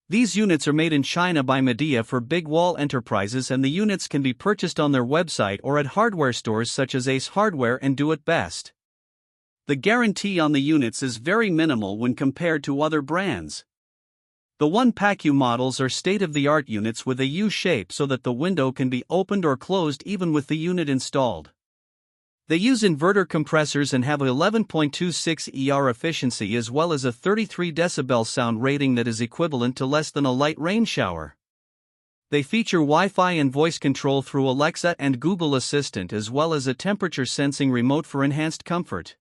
These units are made in China by Midea for Big Wall Enterprises, and the units can be purchased on their website or at hardware stores such as Ace Hardware and Do It Best. The guarantee on the units is very minimal when compared to other brands. The 1PACU models are state-of-the-art units with a U shape so that the window can be opened or closed even with the unit installed. They use inverter compressors and have 11.26 ER efficiency as well as a 33 decibel sound rating that is equivalent to less than a light rain shower. They feature Wi-Fi and voice control through Alexa and Google Assistant as well as a temperature sensing remote for enhanced comfort.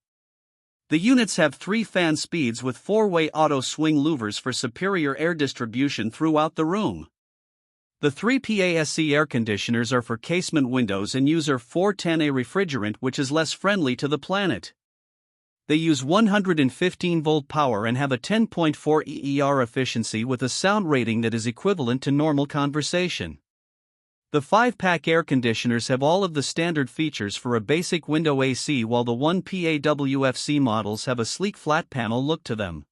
The units have 3 fan speeds with 4-way auto swing louvers for superior air distribution throughout the room. The 3 PASC air conditioners are for casement windows and use R410A refrigerant, which is less friendly to the planet. They use 115-volt power and have a 10.4 EER efficiency with a sound rating that is equivalent to normal conversation. The 5-pack air conditioners have all of the standard features for a basic window AC, while the 1 PAWFC models have a sleek flat panel look to them.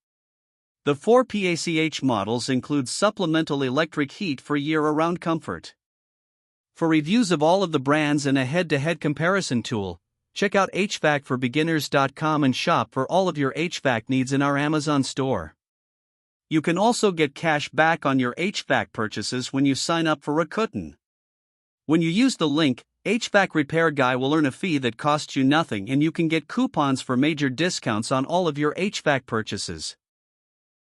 The 4 PACH models include supplemental electric heat for year-round comfort. For reviews of all of the brands and a head-to-head comparison tool, check out HvacRepairGuy.com and shop for all of your HVAC needs in our Amazon store. You can also get cash back on your HVAC purchases when you sign up for Rakuten. When you use the link, HVAC Repair Guy will earn a fee that costs you nothing, and you can get coupons for major discounts on all of your HVAC purchases.